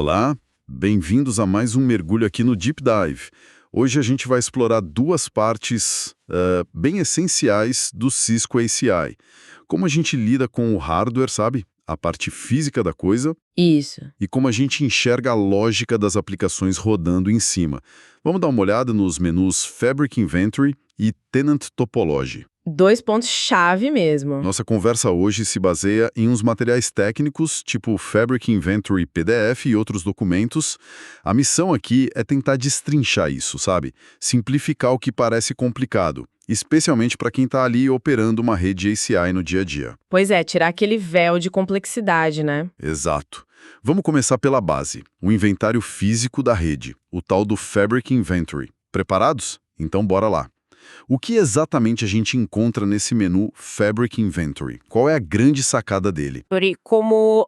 Olá, bem-vindos a mais um mergulho aqui no Deep Dive. Hoje a gente vai explorar duas partes bem essenciais do Cisco ACI. Como a gente lida com o hardware, sabe? A parte física da coisa. Isso. E como a gente enxerga a lógica das aplicações rodando em cima. Vamos dar uma olhada nos menus Fabric Inventory e Tenant Topology. Dois pontos-chave mesmo. Nossa conversa hoje se baseia em uns materiais técnicos, tipo Fabric Inventory PDF e outros documentos. A missão aqui é tentar destrinchar isso, sabe? Simplificar o que parece complicado, especialmente para quem está ali operando uma rede ACI no dia a dia. Pois é, tirar aquele véu de complexidade, né? Exato. Vamos começar pela base, o inventário físico da rede, o tal do Fabric Inventory. Preparados? Então bora lá. O que exatamente a gente encontra nesse menu Fabric Inventory? Qual é a grande sacada dele? Como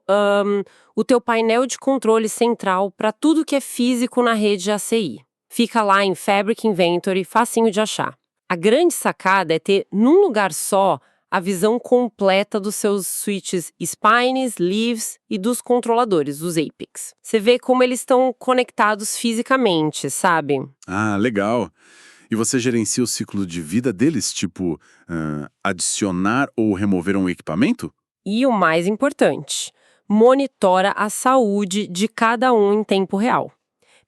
o teu painel de controle central para tudo que é físico na rede ACI. Fica lá em Fabric Inventory, facinho de achar. A grande sacada é ter, num lugar só, a visão completa dos seus switches spines, leaves e dos controladores, os APICs. Você vê como eles estão conectados fisicamente, sabe? Ah, legal. E você gerencia o ciclo de vida deles, tipo, adicionar ou remover um equipamento? E o mais importante, monitora a saúde de cada um em tempo real.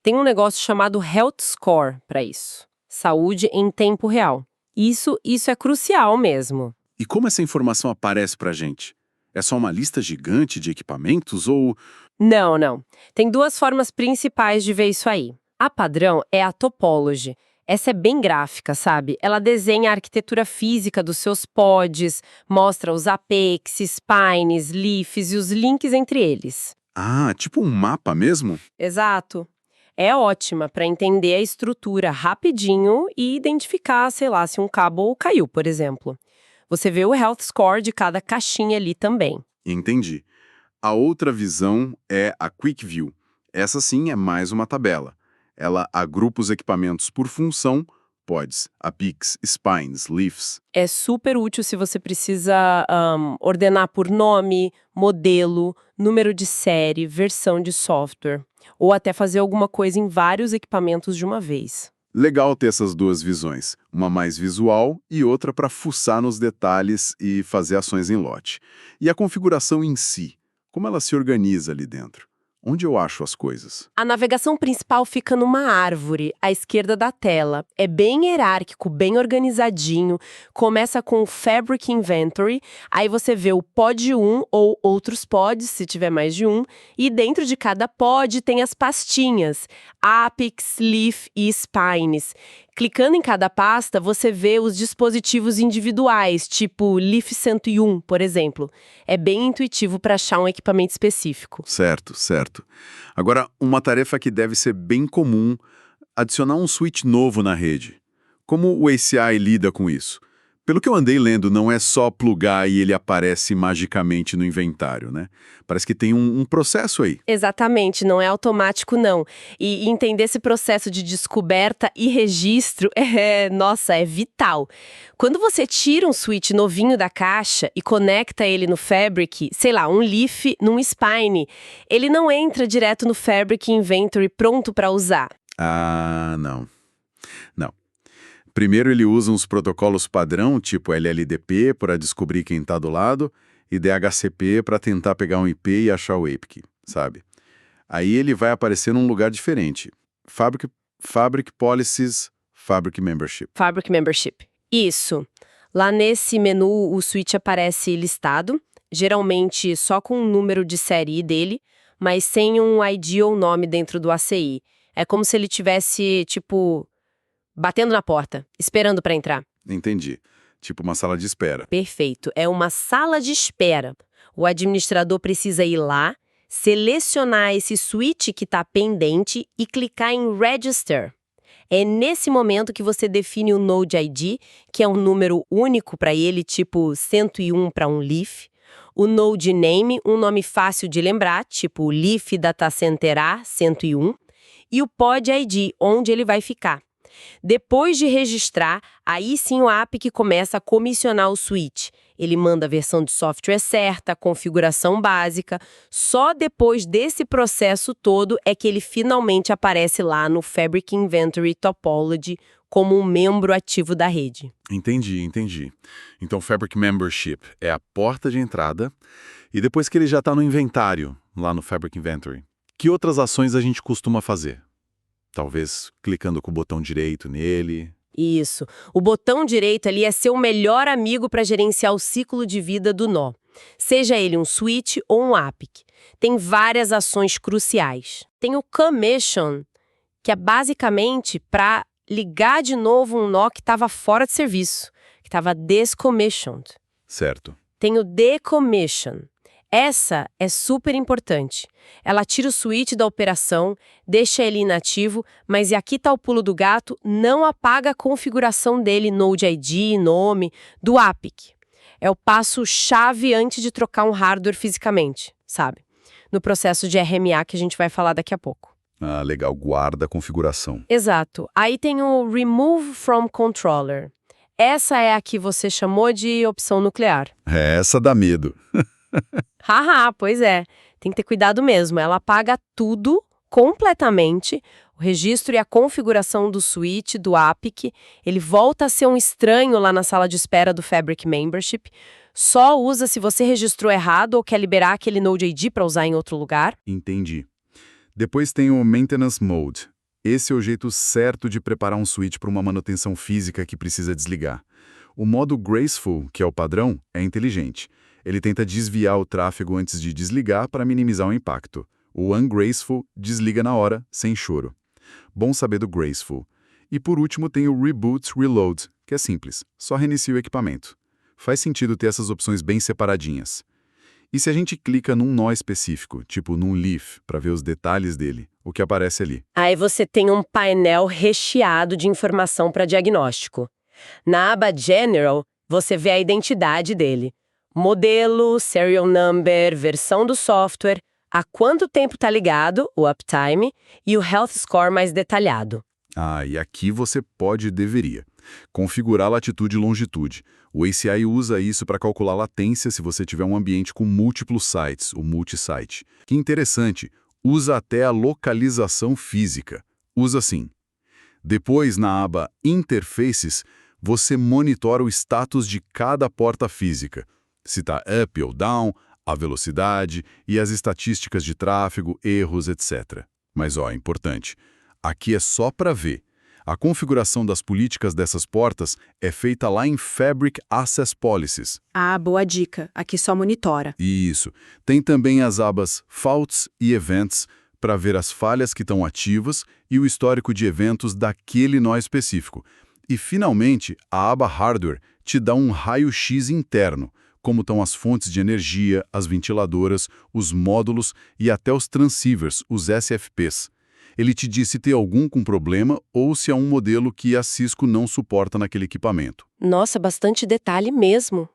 Tem um negócio chamado Health Score para isso. Saúde em tempo real. Isso é crucial mesmo. E como essa informação aparece pra gente? É só uma lista gigante de equipamentos ou... Não. Tem duas formas principais de ver isso aí. A padrão é a topology. Essa é bem gráfica, sabe? Ela desenha a arquitetura física dos seus pods, mostra os apex, spines, leafs e os links entre eles. Ah, tipo um mapa mesmo? Exato. É ótima para entender a estrutura rapidinho e identificar, sei lá, se um cabo caiu, por exemplo. Você vê o health score de cada caixinha ali também. Entendi. A outra visão é a Quick View. Essa sim é mais uma tabela. Ela agrupa os equipamentos por função, pods, apics, spines, leafs. É super útil se você precisa ordenar por nome, modelo, número de série, versão de software. Ou até fazer alguma coisa em vários equipamentos de uma vez. Legal ter essas duas visões, uma mais visual e outra para fuçar nos detalhes e fazer ações em lote. E a configuração em si, como ela se organiza ali dentro? Onde eu acho as coisas? A navegação principal fica numa árvore, à esquerda da tela. É bem hierárquico, bem organizadinho. Começa com o Fabric Inventory, aí você vê o pod 1 ou outros pods, se tiver mais de um, e dentro de cada pod tem as pastinhas, apex, leaf e spines. Clicando em cada pasta, você vê os dispositivos individuais, tipo Leaf 101, por exemplo. É bem intuitivo para achar um equipamento específico. Certo. Agora, uma tarefa que deve ser bem comum, adicionar um switch novo na rede. Como o ACI lida com isso? Pelo que eu andei lendo, não é só plugar e ele aparece magicamente no inventário, né? Parece que tem um processo aí. Exatamente, não é automático não. E entender esse processo de descoberta e registro é vital. Quando você tira um switch novinho da caixa e conecta ele no Fabric, sei lá, um Leaf num Spine, ele não entra direto no Fabric Inventory pronto para usar. Ah, não. Primeiro ele usa uns protocolos padrão, tipo LLDP, para descobrir quem está do lado, e DHCP para tentar pegar um IP e achar o APIC, sabe? Aí ele vai aparecer num lugar diferente. Fabric Policies, Fabric Membership. Fabric Membership. Isso. Lá nesse menu o switch aparece listado, geralmente só com o número de série dele, mas sem um ID ou nome dentro do ACI. É como se ele tivesse, batendo na porta, esperando para entrar. Entendi. Tipo uma sala de espera. Perfeito. É uma sala de espera. O administrador precisa ir lá, selecionar esse switch que está pendente e clicar em Register. É nesse momento que você define o Node ID, que é um número único para ele, tipo 101 para um Leaf. O Node Name, um nome fácil de lembrar, tipo Leaf Data Center A 101. E o Pod ID, onde ele vai ficar. Depois de registrar, aí sim o APIC começa a comissionar o switch. Ele manda a versão de software certa, a configuração básica. Só depois desse processo todo é que ele finalmente aparece lá no Fabric Inventory Topology como um membro ativo da rede. Entendi. Então, Fabric Membership é a porta de entrada, e depois que ele já está no inventário, lá no Fabric Inventory, que outras ações a gente costuma fazer? Talvez clicando com o botão direito nele. Isso. O botão direito ali é seu melhor amigo para gerenciar o ciclo de vida do nó. Seja ele um switch ou um APIC. Tem várias ações cruciais. Tem o commission, que é basicamente para ligar de novo um nó que estava fora de serviço, que estava decommissioned. Certo. Tem o decommission. Essa é super importante. Ela tira o switch da operação, deixa ele inativo, mas e aqui está o pulo do gato, não apaga a configuração dele, Node ID, nome, do APIC. É o passo-chave antes de trocar um hardware fisicamente, sabe? No processo de RMA que a gente vai falar daqui a pouco. Ah, legal, guarda a configuração. Exato. Aí tem o Remove from Controller. Essa é a que você chamou de opção nuclear. Essa dá medo. Haha, pois é. Tem que ter cuidado mesmo. Ela apaga tudo, completamente, o registro e a configuração do switch, do APIC. Ele volta a ser um estranho lá na sala de espera do Fabric Membership. Só usa se você registrou errado ou quer liberar aquele Node ID para usar em outro lugar. Entendi. Depois tem o Maintenance Mode. Esse é o jeito certo de preparar um switch para uma manutenção física que precisa desligar. O modo Graceful, que é o padrão, é inteligente. Ele tenta desviar o tráfego antes de desligar para minimizar o impacto. O Ungraceful desliga na hora, sem choro. Bom saber do Graceful. E por último tem o Reboot Reload, que é simples, só reinicia o equipamento. Faz sentido ter essas opções bem separadinhas. E se a gente clica num nó específico, tipo num leaf, para ver os detalhes dele, o que aparece ali? Aí você tem um painel recheado de informação para diagnóstico. Na aba General, você vê a identidade dele. Modelo, serial number, versão do software, há quanto tempo está ligado, o uptime, e o health score mais detalhado. Ah, e aqui você pode e deveria configurar latitude e longitude. O ACI usa isso para calcular latência se você tiver um ambiente com múltiplos sites, o multisite. Que interessante, usa até a localização física. Usa sim. Depois, na aba Interfaces, você monitora o status de cada porta física. Se está up ou down, a velocidade e as estatísticas de tráfego, erros, etc. Mas, importante, aqui é só para ver. A configuração das políticas dessas portas é feita lá em Fabric Access Policies. Ah, boa dica. Aqui só monitora. Isso. Tem também as abas Faults e Events para ver as falhas que estão ativas e o histórico de eventos daquele nó específico. E, finalmente, a aba Hardware te dá um raio-x interno, como estão as fontes de energia, as ventiladoras, os módulos e até os transceivers, os SFPs. Ele te diz se tem algum com problema ou se é um modelo que a Cisco não suporta naquele equipamento. Nossa, bastante detalhe mesmo.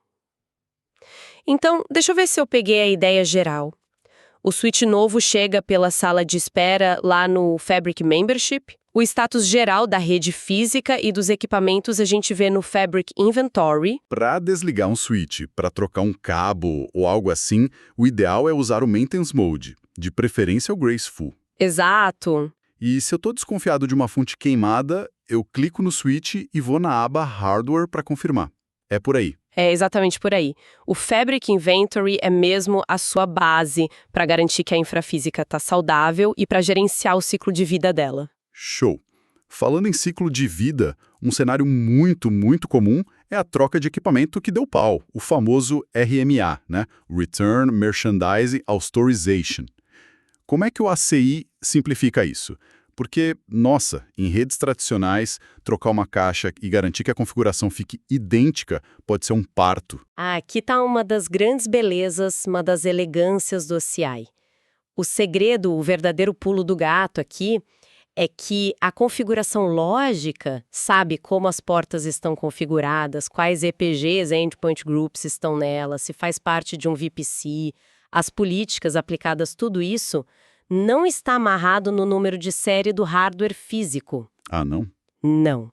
Então, deixa eu ver se eu peguei a ideia geral. O switch novo chega pela sala de espera lá no Fabric Membership. O status geral da rede física e dos equipamentos a gente vê no Fabric Inventory. Para desligar um switch, para trocar um cabo ou algo assim, o ideal é usar o Maintenance Mode, de preferência o Graceful. Exato. E se eu estou desconfiado de uma fonte queimada, eu clico no switch e vou na aba Hardware para confirmar. É por aí. É exatamente por aí. O Fabric Inventory é mesmo a sua base para garantir que a infrafísica está saudável e para gerenciar o ciclo de vida dela. Show! Falando em ciclo de vida, um cenário muito comum é a troca de equipamento que deu pau, o famoso RMA, né? Return Merchandise Authorization. Como é que o ACI simplifica isso? Porque, nossa, em redes tradicionais, trocar uma caixa e garantir que a configuração fique idêntica pode ser um parto. Aqui está uma das grandes belezas, uma das elegâncias do CI. O segredo, o verdadeiro pulo do gato aqui, é que a configuração lógica sabe como as portas estão configuradas, quais EPGs, Endpoint Groups, estão nelas, se faz parte de um VPC, as políticas aplicadas, tudo isso não está amarrado no número de série do hardware físico. Ah, não? Não.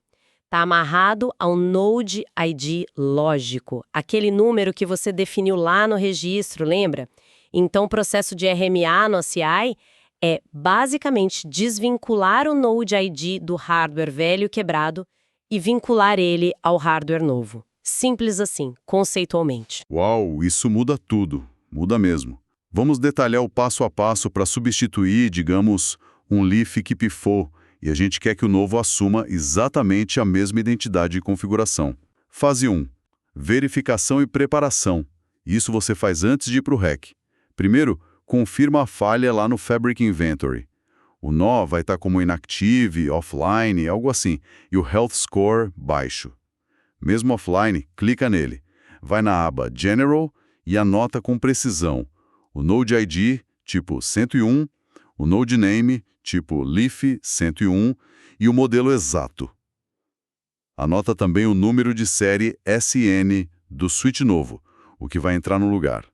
Está amarrado ao Node ID lógico, aquele número que você definiu lá no registro, lembra? Então, o processo de RMA no CI é basicamente desvincular o Node ID do hardware velho quebrado e vincular ele ao hardware novo. Simples assim, conceitualmente. Uau, isso muda tudo. Muda mesmo. Vamos detalhar o passo a passo para substituir, digamos, um leaf que pifou e a gente quer que o novo assuma exatamente a mesma identidade e configuração. Fase 1. Verificação e preparação. Isso você faz antes de ir para o REC. Primeiro, confirma a falha lá no Fabric Inventory. O nó vai estar como inactive, offline, algo assim, e o Health Score baixo. Mesmo offline, clica nele. Vai na aba General e anota com precisão o Node ID, tipo 101, o Node Name, tipo Leaf 101, e o modelo exato. Anota também o número de série SN do switch novo, o que vai entrar no lugar.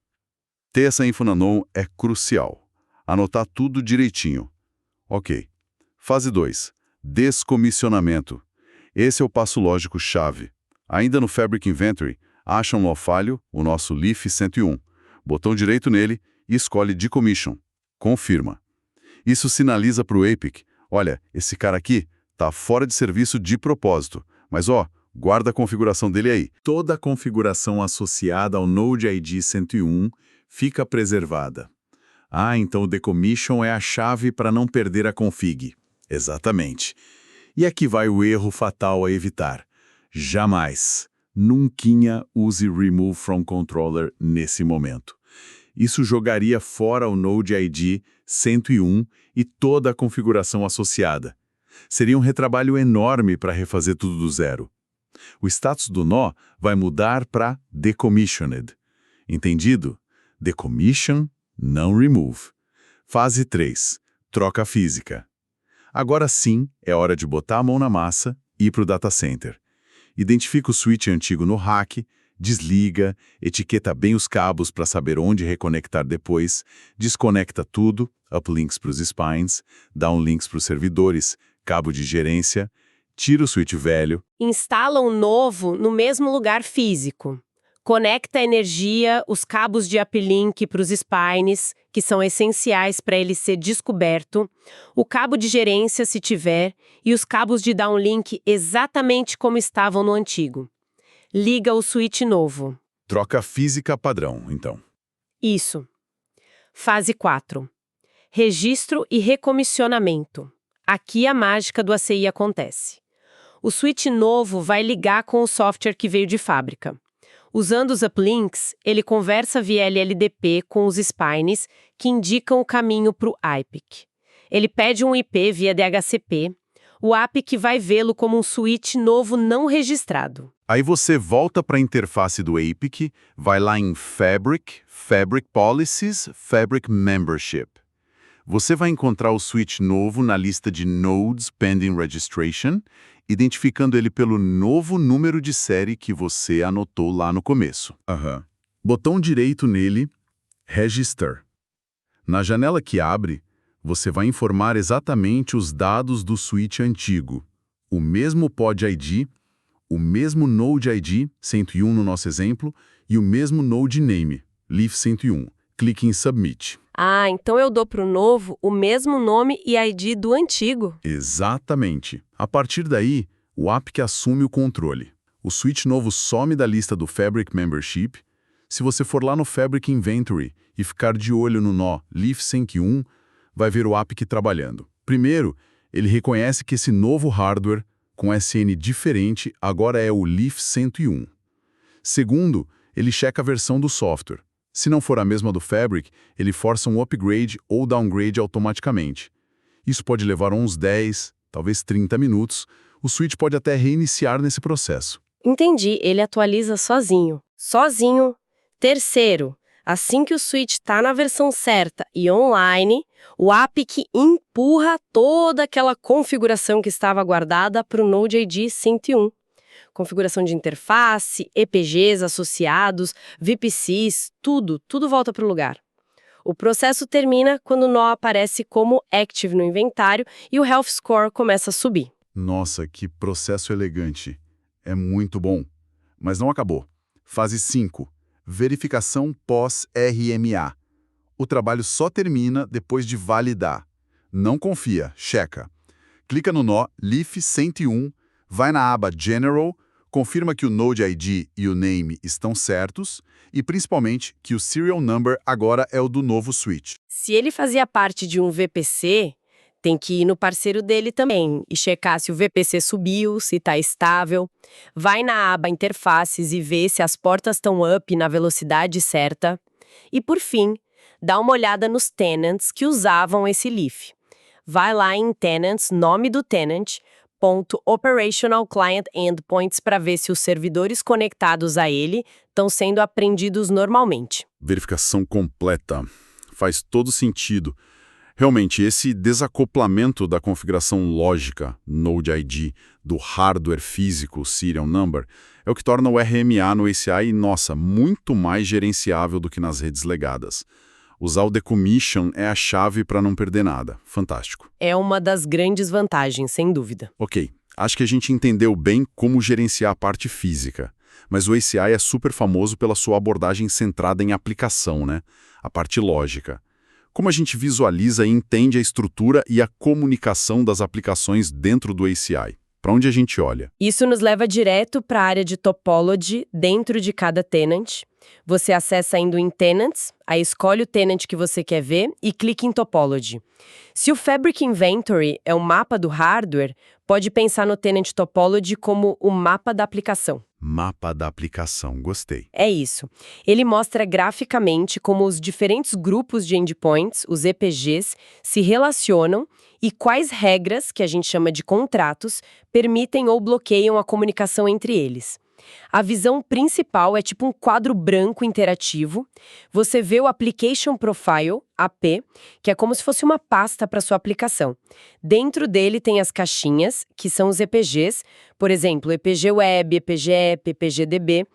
Ter essa info na NOM é crucial. Anotar tudo direitinho. Ok. Fase 2. Descomissionamento. Esse é o passo lógico-chave. Ainda no Fabric Inventory, acha um nó falho, o nosso Leaf 101. Botão direito nele e escolhe Decommission. Confirma. Isso sinaliza para o APIC, olha, esse cara aqui está fora de serviço de propósito, mas guarda a configuração dele aí. Toda a configuração associada ao Node ID 101 fica preservada. Então o Decommission é a chave para não perder a config. Exatamente. E aqui vai o erro fatal a evitar. Jamais, nunca use Remove from Controller nesse momento. Isso jogaria fora o Node ID 101 e toda a configuração associada. Seria um retrabalho enorme para refazer tudo do zero. O status do nó vai mudar para Decommissioned. Entendido? Decommission, não remove. Fase 3. Troca física. Agora sim, é hora de botar a mão na massa e ir para o data center. Identifica o switch antigo no rack, desliga, etiqueta bem os cabos para saber onde reconectar depois, desconecta tudo, uplinks para os spines, downlinks para os servidores, cabo de gerência, tira o switch velho. Instala um novo no mesmo lugar físico. Conecta a energia, os cabos de uplink para os spines, que são essenciais para ele ser descoberto, o cabo de gerência, se tiver, e os cabos de downlink exatamente como estavam no antigo. Liga o switch novo. Troca física padrão, então. Isso. Fase 4. Registro e recomissionamento. Aqui a mágica do ACI acontece. O switch novo vai ligar com o software que veio de fábrica. Usando os uplinks, ele conversa via LLDP com os spines que indicam o caminho para o APIC. Ele pede um IP via DHCP, o APIC vai vê-lo como um switch novo não registrado. Aí você volta para a interface do APIC, vai lá em Fabric, Fabric Policies, Fabric Membership. Você vai encontrar o switch novo na lista de Nodes Pending Registration, identificando ele pelo novo número de série que você anotou lá no começo. Botão direito nele, Register. Na janela que abre, você vai informar exatamente os dados do switch antigo. O mesmo pod ID, o mesmo Node ID, 101 no nosso exemplo, e o mesmo Node Name, Leaf 101. Clique em Submit. Então eu dou para o novo o mesmo nome e ID do antigo. Exatamente. A partir daí, o APIC assume o controle. O switch novo some da lista do Fabric Membership. Se você for lá no Fabric Inventory e ficar de olho no nó Leaf 101, vai ver o APIC trabalhando. Primeiro, ele reconhece que esse novo hardware, com SN diferente, agora é o Leaf 101. Segundo, ele checa a versão do software. Se não for a mesma do Fabric, ele força um upgrade ou downgrade automaticamente. Isso pode levar uns 10, talvez 30 minutos. O switch pode até reiniciar nesse processo. Entendi, ele atualiza sozinho. Sozinho. Terceiro, assim que o switch está na versão certa e online, o APIC empurra toda aquela configuração que estava guardada para o Node ID 101. Configuração de interface, EPGs associados, VPCs, tudo volta para o lugar. O processo termina quando o nó aparece como active no inventário e o Health Score começa a subir. Nossa, que processo elegante. É muito bom. Mas não acabou. Fase 5. Verificação pós-RMA. O trabalho só termina depois de validar. Não confia, checa. Clica no nó Leaf 101, vai na aba General, confirma que o Node ID e o name estão certos e, principalmente, que o serial number agora é o do novo switch. Se ele fazia parte de um VPC, tem que ir no parceiro dele também e checar se o VPC subiu, se está estável. Vai na aba Interfaces e vê se as portas estão up na velocidade certa. E, por fim, dá uma olhada nos tenants que usavam esse Leaf. Vai lá em Tenants, nome do tenant, .operational client endpoints para ver se os servidores conectados a ele estão sendo aprendidos normalmente. Verificação completa. Faz todo sentido. Realmente, esse desacoplamento da configuração lógica Node ID do hardware físico serial number é o que torna o RMA no ACI, nossa, muito mais gerenciável do que nas redes legadas. Usar o decommission é a chave para não perder nada. Fantástico. É uma das grandes vantagens, sem dúvida. Ok, acho que a gente entendeu bem como gerenciar a parte física. Mas o ACI é super famoso pela sua abordagem centrada em aplicação, né? A parte lógica. Como a gente visualiza e entende a estrutura e a comunicação das aplicações dentro do ACI? Para onde a gente olha? Isso nos leva direto para a área de topology dentro de cada tenant. Você acessa indo em Tenants, aí escolhe o tenant que você quer ver e clica em Topology. Se o Fabric Inventory é o mapa do hardware, pode pensar no Tenant Topology como o mapa da aplicação. Mapa da aplicação, gostei. É isso. Ele mostra graficamente como os diferentes grupos de endpoints, os EPGs, se relacionam e quais regras, que a gente chama de contratos, permitem ou bloqueiam a comunicação entre eles. A visão principal é tipo um quadro branco interativo. Você vê o Application Profile, AP, que é como se fosse uma pasta para sua aplicação. Dentro dele tem as caixinhas, que são os EPGs, por exemplo, EPG Web, EPG App, EPG DB.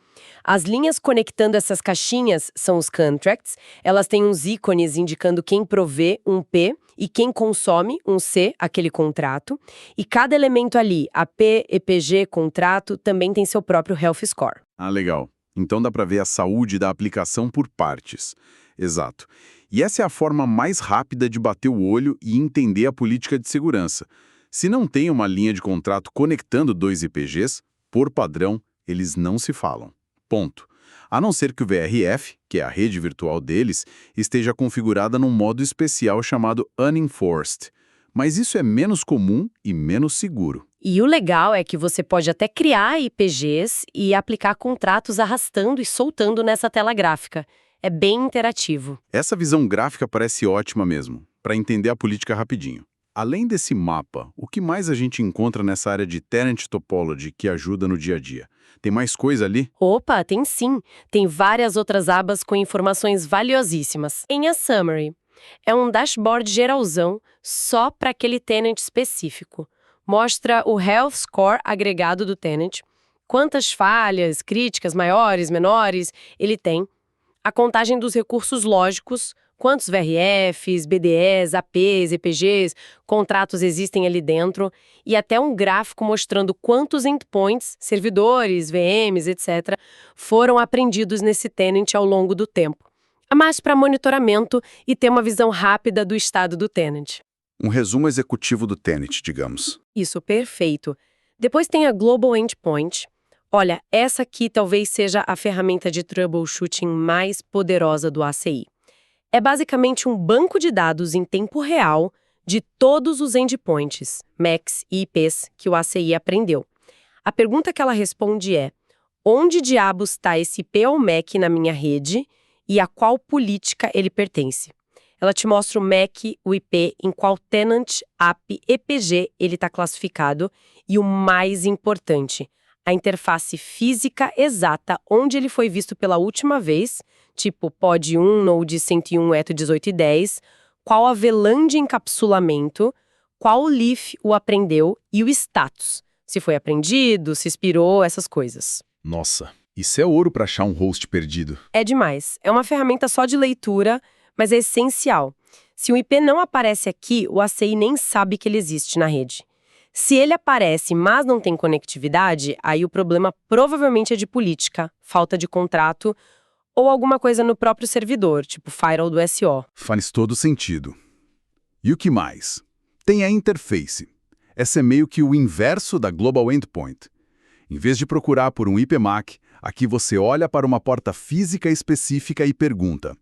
As linhas conectando essas caixinhas são os contracts. Elas têm uns ícones indicando quem provê, um P, e quem consome, um C, aquele contrato. E cada elemento ali, AP, EPG, contrato, também tem seu próprio Health Score. Ah, legal. Então dá para ver a saúde da aplicação por partes. Exato. E essa é a forma mais rápida de bater o olho e entender a política de segurança. Se não tem uma linha de contrato conectando dois IPGs, por padrão, eles não se falam. Ponto. A não ser que o VRF, que é a rede virtual deles, esteja configurada num modo especial chamado Unenforced. Mas isso é menos comum e menos seguro. E o legal é que você pode até criar IPGs e aplicar contratos arrastando e soltando nessa tela gráfica. É bem interativo. Essa visão gráfica parece ótima mesmo, para entender a política rapidinho. Além desse mapa, o que mais a gente encontra nessa área de Tenant Topology que ajuda no dia a dia? Tem mais coisa ali? Opa, tem sim. Tem várias outras abas com informações valiosíssimas. Em a Summary, é um dashboard geralzão só para aquele tenant específico. Mostra o Health Score agregado do tenant, quantas falhas, críticas maiores, menores ele tem, a contagem dos recursos lógicos, quantos VRFs, BDEs, APs, EPGs, contratos existem ali dentro, e até um gráfico mostrando quantos endpoints, servidores, VMs, etc., foram aprendidos nesse tenant ao longo do tempo. A mais para monitoramento e ter uma visão rápida do estado do tenant. Um resumo executivo do tenant, digamos. Isso, perfeito. Depois tem a Global Endpoint. Olha, essa aqui talvez seja a ferramenta de troubleshooting mais poderosa do ACI. É basicamente um banco de dados em tempo real de todos os endpoints, MACs e IPs que o ACI aprendeu. A pergunta que ela responde é: onde diabos está esse IP ou MAC na minha rede e a qual política ele pertence? Ela te mostra o MAC, o IP, em qual tenant, app, EPG ele está classificado e o mais importante, a interface física exata onde ele foi visto pela última vez, tipo pod 1, node 101, eto 18 e 10, qual a VLAN de encapsulamento, qual o leaf o aprendeu e o status, se foi aprendido, se expirou, essas coisas. Nossa, isso é ouro para achar um host perdido. É demais. É uma ferramenta só de leitura, mas é essencial. Se o IP não aparece aqui, o ACI nem sabe que ele existe na rede. Se ele aparece, mas não tem conectividade, aí o problema provavelmente é de política, falta de contrato ou alguma coisa no próprio servidor, tipo firewall do SO. Faz todo sentido. E o que mais? Tem a interface. Essa é meio que o inverso da Global Endpoint. Em vez de procurar por um IPMAC, aqui você olha para uma porta física específica e pergunta: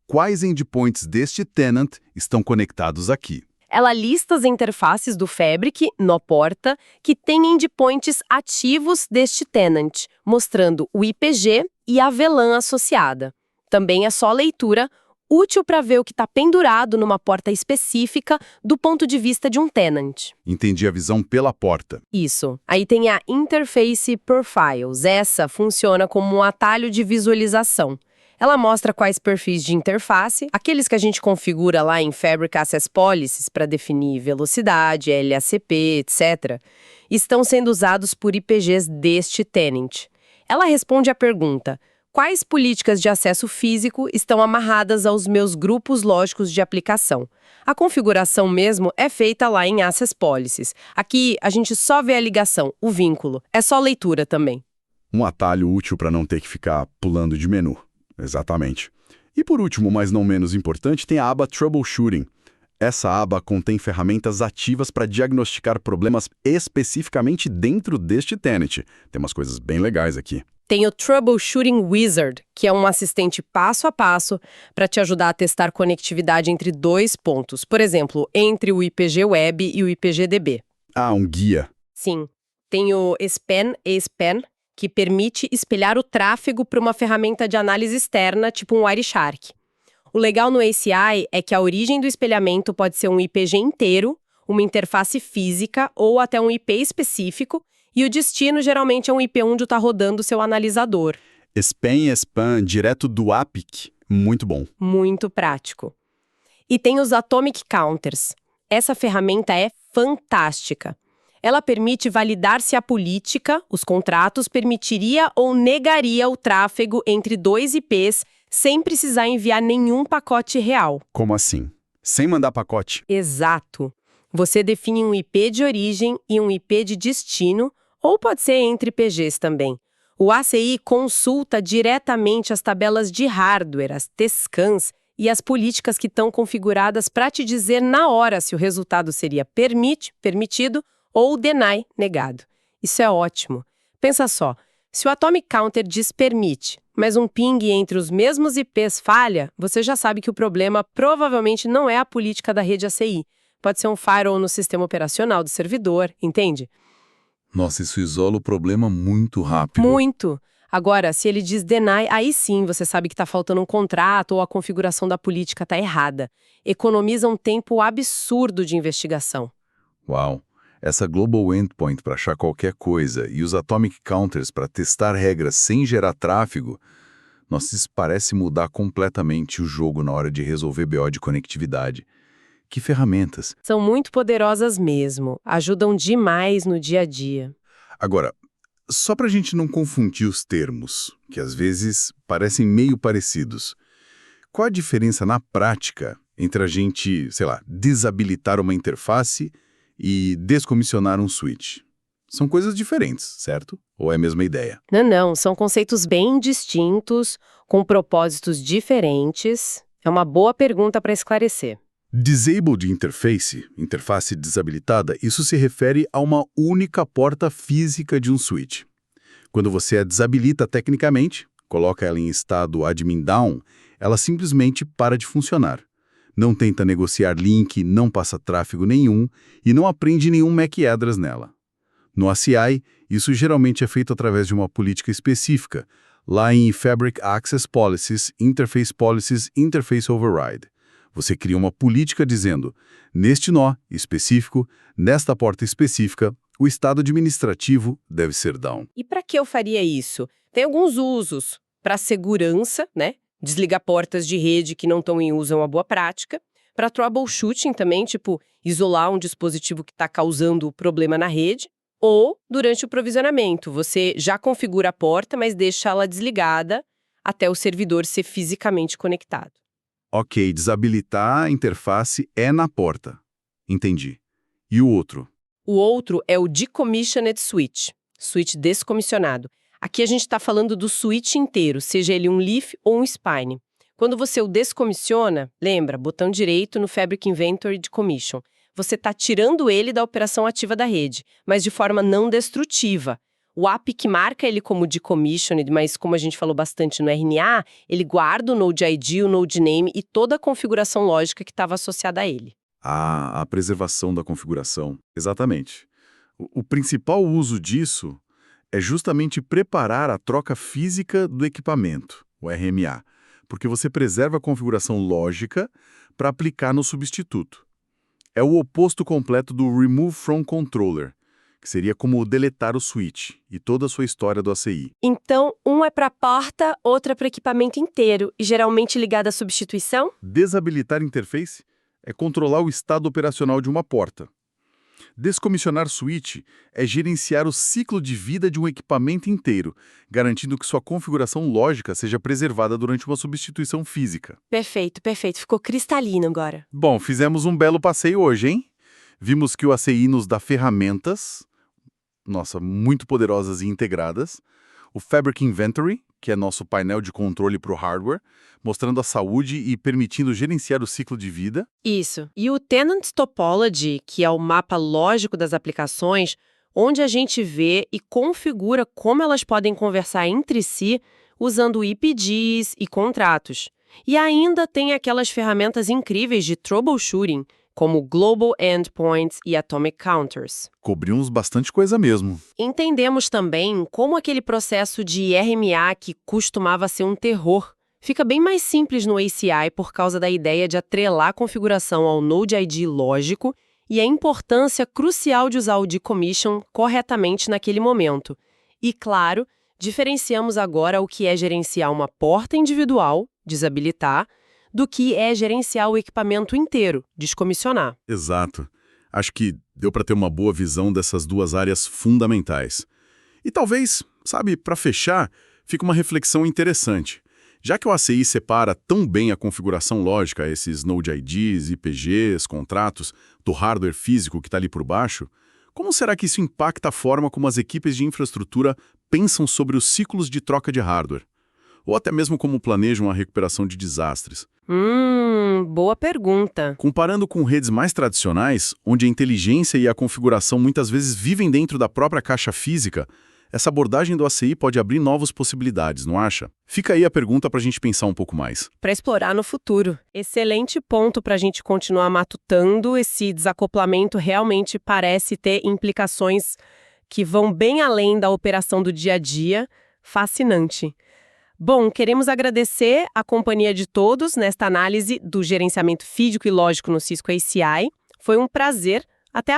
quais endpoints deste tenant estão conectados aqui? Ela lista as interfaces do Fabric, no porta, que tem endpoints ativos deste tenant, mostrando o IPG e a VLAN associada. Também é só leitura, útil para ver o que está pendurado numa porta específica do ponto de vista de um tenant. Entendi a visão pela porta. Isso. Aí tem a Interface Profiles. Essa funciona como um atalho de visualização. Ela mostra quais perfis de interface, aqueles que a gente configura lá em Fabric Access Policies para definir velocidade, LACP, etc., estão sendo usados por IPGs deste tenant. Ela responde à pergunta: quais políticas de acesso físico estão amarradas aos meus grupos lógicos de aplicação? A configuração mesmo é feita lá em Access Policies. Aqui a gente só vê a ligação, o vínculo. É só leitura também. Um atalho útil para não ter que ficar pulando de menu. Exatamente. E por último, mas não menos importante, tem a aba Troubleshooting. Essa aba contém ferramentas ativas para diagnosticar problemas especificamente dentro deste tenant. Tem umas coisas bem legais aqui. Tem o Troubleshooting Wizard, que é um assistente passo a passo para te ajudar a testar conectividade entre dois pontos. Por exemplo, entre o IPG Web e o IPGDB. Ah, um guia. Sim. Tem o ESPN, que permite espelhar o tráfego para uma ferramenta de análise externa, tipo um Wireshark. O legal no ACI é que a origem do espelhamento pode ser um IPG inteiro, uma interface física ou até um IP específico, e o destino geralmente é um IP onde está rodando o seu analisador. Spam direto do APIC. Muito bom. Muito prático. E tem os Atomic Counters. Essa ferramenta é fantástica. Ela permite validar se a política, os contratos, permitiria ou negaria o tráfego entre dois IPs sem precisar enviar nenhum pacote real. Como assim? Sem mandar pacote? Exato. Você define um IP de origem e um IP de destino, ou pode ser entre IPGs também. O ACI consulta diretamente as tabelas de hardware, as TSCANs, e as políticas que estão configuradas para te dizer na hora se o resultado seria permitido, ou deny, negado. Isso é ótimo. Pensa só, se o Atomic Counter diz permite, mas um ping entre os mesmos IPs falha, você já sabe que o problema provavelmente não é a política da rede ACI. Pode ser um firewall no sistema operacional do servidor, entende? Nossa, isso isola o problema muito rápido. Muito. Agora, se ele diz deny, aí sim você sabe que está faltando um contrato ou a configuração da política está errada. Economiza um tempo absurdo de investigação. Uau! Essa Global Endpoint para achar qualquer coisa e os Atomic Counters para testar regras sem gerar tráfego, nossa, isso parece mudar completamente o jogo na hora de resolver BO de conectividade. Que ferramentas! São muito poderosas mesmo, ajudam demais no dia a dia. Agora, só para a gente não confundir os termos, que às vezes parecem meio parecidos, qual a diferença na prática entre a gente, sei lá, desabilitar uma interface e descomissionar um switch? São coisas diferentes, certo? Ou é a mesma ideia? Não, são conceitos bem distintos, com propósitos diferentes. É uma boa pergunta para esclarecer. Disabled interface, interface desabilitada, isso se refere a uma única porta física de um switch. Quando você a desabilita tecnicamente, coloca ela em estado admin down, ela simplesmente para de funcionar. Não tenta negociar link, não passa tráfego nenhum e não aprende nenhum MAC address nela. No ACI, isso geralmente é feito através de uma política específica, lá em Fabric Access Policies, Interface Override. Você cria uma política dizendo, neste nó específico, nesta porta específica, o estado administrativo deve ser down. E para que eu faria isso? Tem alguns usos. Para segurança, né? Desligar portas de rede que não estão em uso é uma boa prática. Para troubleshooting também, tipo, isolar um dispositivo que está causando problema na rede. Ou, durante o provisionamento, você já configura a porta, mas deixa ela desligada até o servidor ser fisicamente conectado. Ok, desabilitar a interface é na porta. Entendi. E o outro? O outro é o Decommissioned Switch, switch descomissionado. Aqui a gente está falando do switch inteiro, seja ele um leaf ou um spine. Quando você o descomissiona, lembra, botão direito no Fabric Inventory Decommission, você está tirando ele da operação ativa da rede, mas de forma não destrutiva. O app que marca ele como decommissioned, mas como a gente falou bastante no RNA, ele guarda o Node ID, o Node Name e toda a configuração lógica que estava associada a ele. A preservação da configuração. Exatamente. O principal uso disso é justamente preparar a troca física do equipamento, o RMA, porque você preserva a configuração lógica para aplicar no substituto. É o oposto completo do Remove from Controller, que seria como deletar o switch e toda a sua história do ACI. Então, um é para a porta, outro é para o equipamento inteiro, e geralmente ligado à substituição? Desabilitar interface é controlar o estado operacional de uma porta. Descomissionar switch é gerenciar o ciclo de vida de um equipamento inteiro, garantindo que sua configuração lógica seja preservada durante uma substituição física. Perfeito, perfeito. Ficou cristalino agora. Bom, fizemos um belo passeio hoje, hein? Vimos que o ACI nos dá ferramentas, muito poderosas e integradas, o Fabric Inventory, que é nosso painel de controle para o hardware, mostrando a saúde e permitindo gerenciar o ciclo de vida. Isso. E o Tenant Topology, que é o mapa lógico das aplicações, onde a gente vê e configura como elas podem conversar entre si usando IPGs e contratos. E ainda tem aquelas ferramentas incríveis de troubleshooting, como Global Endpoints e Atomic Counters. Cobrimos bastante coisa mesmo. Entendemos também como aquele processo de RMA que costumava ser um terror fica bem mais simples no ACI por causa da ideia de atrelar a configuração ao Node ID lógico e a importância crucial de usar o decommission corretamente naquele momento. E, claro, diferenciamos agora o que é gerenciar uma porta individual, desabilitar, do que é gerenciar o equipamento inteiro, descomissionar. Exato. Acho que deu para ter uma boa visão dessas duas áreas fundamentais. E talvez, para fechar, fique uma reflexão interessante. Já que o ACI separa tão bem a configuração lógica, esses Node IDs, IPGs, contratos, do hardware físico que está ali por baixo, como será que isso impacta a forma como as equipes de infraestrutura pensam sobre os ciclos de troca de hardware? Ou até mesmo como planejam a recuperação de desastres? Boa pergunta. Comparando com redes mais tradicionais, onde a inteligência e a configuração muitas vezes vivem dentro da própria caixa física, essa abordagem do ACI pode abrir novas possibilidades, não acha? Fica aí a pergunta para a gente pensar um pouco mais. Para explorar no futuro. Excelente ponto para a gente continuar matutando. Esse desacoplamento realmente parece ter implicações que vão bem além da operação do dia a dia. Fascinante. Bom, queremos agradecer a companhia de todos nesta análise do gerenciamento físico e lógico no Cisco ACI. Foi um prazer. Até a